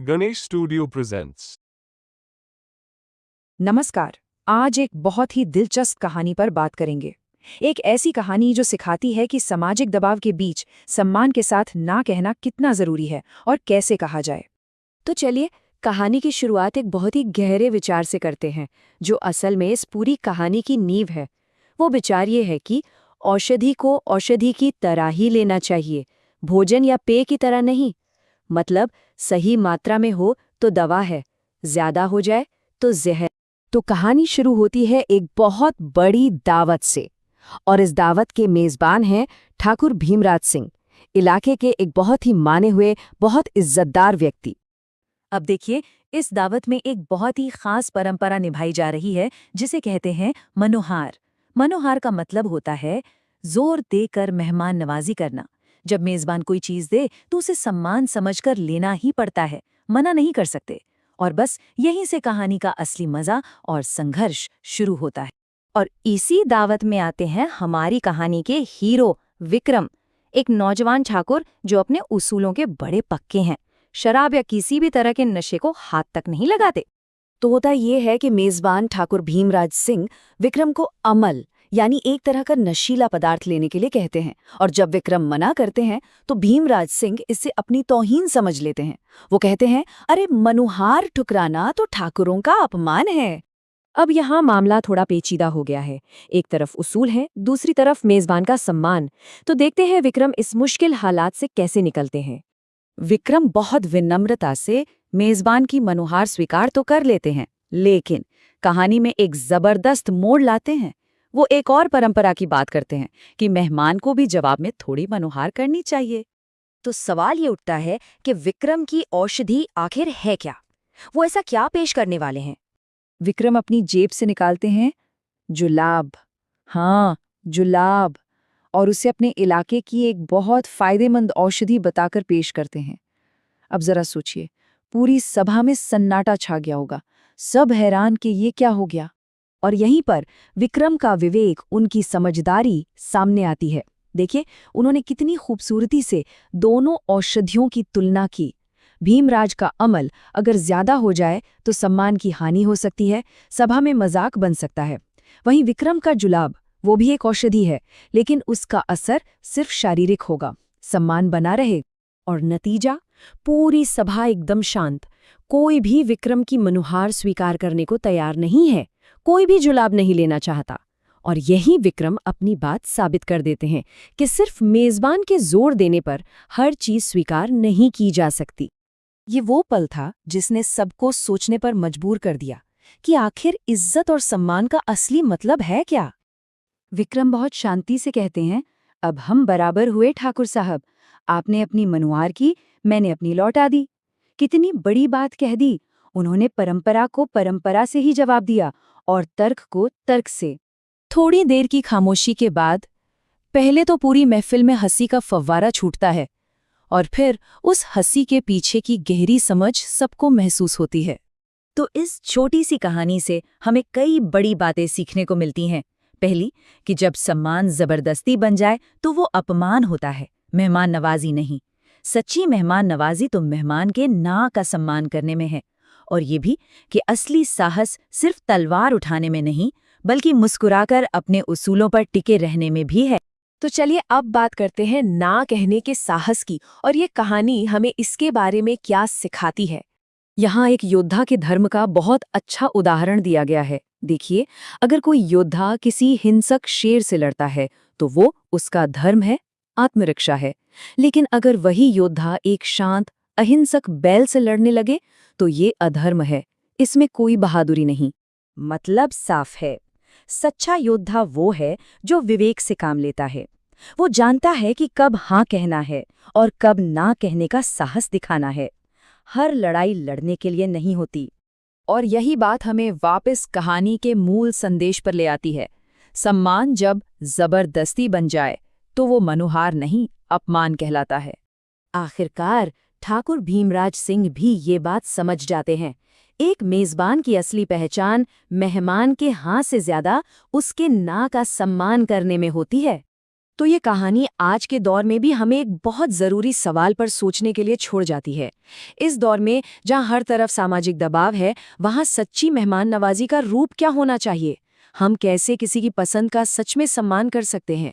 Ganesh studio presents. नमस्कार। आज एक बहुत ही दिलचस्प कहानी पर बात करेंगे। एक ऐसी कहानी जो सिखाती है कि सामाजिक दबाव के बीच सम्मान के साथ ना कहना कितना जरूरी है और कैसे कहा जाए। तो चलिए कहानी की शुरुआत एक बहुत ही गहरे विचार से करते हैं, जो असल में इस पूरी कहानी की नींव है। वो विचार ये है कि औषधि को औषधि की तरह ही लेना चाहिए, भोजन या पेय की तरह नहीं। मतलब सही मात्रा में हो तो दवा है, ज्यादा हो जाए तो जहर। तो कहानी शुरू होती है एक बहुत बड़ी दावत से, और इस दावत के मेजबान हैं ठाकुर भीमराज सिंह, इलाके के एक बहुत ही माने हुए, बहुत इज्जतदार व्यक्ति। अब देखिए, इस दावत में एक बहुत ही खास परंपरा निभाई जा रही है, जिसे कहते हैं मनोहार। मनोहार का मतलब होता है जोर देकर मेहमान नवाजी करना। जब मेजबान कोई चीज दे तो उसे सम्मान समझकर लेना ही पड़ता है, मना नहीं कर सकते। और बस यहीं से कहानी का असली मजा और संघर्ष शुरू होता है। और इसी दावत में आते हैं हमारी कहानी के हीरो विक्रम, एक नौजवान ठाकुर जो अपने उसूलों के बड़े पक्के हैं, शराब या किसी भी तरह के नशे को हाथ तक नहीं लगाते। तो होता ये है कि मेजबान ठाकुर भीमराज सिंह विक्रम को अमल यानी एक तरह का नशीला पदार्थ लेने के लिए कहते हैं, और जब विक्रम मना करते हैं तो भीमराज सिंह इससे अपनी तौहीन समझ लेते हैं। वो कहते हैं, अरे मनुहार ठुकराना तो ठाकुरों का अपमान है। अब यहाँ मामला थोड़ा पेचीदा हो गया है। एक तरफ उसूल है, दूसरी तरफ मेजबान का सम्मान। तो देखते हैं विक्रम इस मुश्किल हालात से कैसे निकलते हैं। विक्रम बहुत विनम्रता से मेजबान की मनोहार स्वीकार तो कर लेते हैं, लेकिन कहानी में एक जबरदस्त मोड़ लाते हैं। वो एक और परंपरा की बात करते हैं कि मेहमान को भी जवाब में थोड़ी मनोहार करनी चाहिए। तो सवाल ये उठता है कि विक्रम की औषधि आखिर है क्या? वो ऐसा क्या पेश करने वाले हैं? विक्रम अपनी जेब से निकालते हैं जुलाब। हाँ, जुलाब। और उसे अपने इलाके की एक बहुत फायदेमंद औषधि बताकर पेश करते हैं। अब जरा सोचिए, पूरी सभा में सन्नाटा छा गया होगा। सब हैरान कि ये क्या हो गया। और यहीं पर विक्रम का विवेक, उनकी समझदारी सामने आती है। देखिए, उन्होंने कितनी खूबसूरती से दोनों औषधियों की तुलना की। भीमराज का अमल अगर ज्यादा हो जाए तो सम्मान की हानि हो सकती है, सभा में मजाक बन सकता है। वहीं विक्रम का जुलाब, वो भी एक औषधि है, लेकिन उसका असर सिर्फ शारीरिक होगा, सम्मान बना रहे। और नतीजा, पूरी सभा एकदम शांत। कोई भी विक्रम की मनुहार स्वीकार करने को तैयार नहीं है, कोई भी जुलाब नहीं लेना चाहता। और यही विक्रम अपनी बात साबित कर देते हैं कि सिर्फ मेजबान के जोर देने पर हर चीज स्वीकार नहीं की जा सकती। ये वो पल था जिसने सबको सोचने पर मजबूर कर दिया कि आखिर इज्जत और सम्मान का असली मतलब है क्या। विक्रम बहुत शांति से कहते हैं, अब हम बराबर हुए ठाकुर साहब। आपने अपनी मनुहार की, मैंने अपनी लौटा दी। कितनी बड़ी बात कह दी। उन्होंने परंपरा को परंपरा से ही जवाब दिया और तर्क को तर्क से। थोड़ी देर की खामोशी के बाद पहले तो पूरी महफिल में हंसी का फव्वारा छूटता है, और फिर उस हंसी के पीछे की गहरी समझ सबको महसूस होती है। तो इस छोटी सी कहानी से हमें कई बड़ी बातें सीखने को मिलती हैं। पहली, कि जब सम्मान जबरदस्ती बन जाए तो वो अपमान होता है, मेहमान नवाजी नहीं। सच्ची मेहमान नवाजी तो मेहमान के ना का सम्मान करने में है। और ये भी कि असली साहस सिर्फ तलवार उठाने में नहीं, बल्कि मुस्कुराकर अपने उसूलों पर टिके रहने में भी है। तो चलिए अब बात करते हैं ना कहने के साहस की, और ये कहानी हमें इसके बारे में क्या सिखाती है। यहाँ एक योद्धा के धर्म का बहुत अच्छा उदाहरण दिया गया है। देखिए, अगर कोई योद्धा किसी हिंसक शेर से लड़ता है तो वो उसका धर्म है, आत्मरक्षा है। लेकिन अगर वही योद्धा एक शांत अहिंसक बैल से लड़ने लगे तो ये अधर्म है, इसमें कोई बहादुरी नहीं। मतलब साफ है, सच्चा योद्धा वो है जो विवेक से काम लेता है। वो जानता है कि कब हाँ कहना है और कब ना कहने का साहस दिखाना है। हर लड़ाई लड़ने के लिए नहीं होती। और यही बात हमें वापस कहानी के मूल संदेश पर ले आती है। सम्मान जब जबरदस्ती बन जाए तो वो मनुहार नहीं, अपमान कहलाता है। आखिरकार ठाकुर भीमराज सिंह भी ये बात समझ जाते हैं। एक मेजबान की असली पहचान मेहमान के हाँ से ज्यादा उसके ना का सम्मान करने में होती है। तो ये कहानी आज के दौर में भी हमें एक बहुत ज़रूरी सवाल पर सोचने के लिए छोड़ जाती है। इस दौर में जहाँ हर तरफ सामाजिक दबाव है, वहाँ सच्ची मेहमान नवाजी का रूप क्या होना चाहिए? हम कैसे किसी की पसंद का सच में सम्मान कर सकते हैं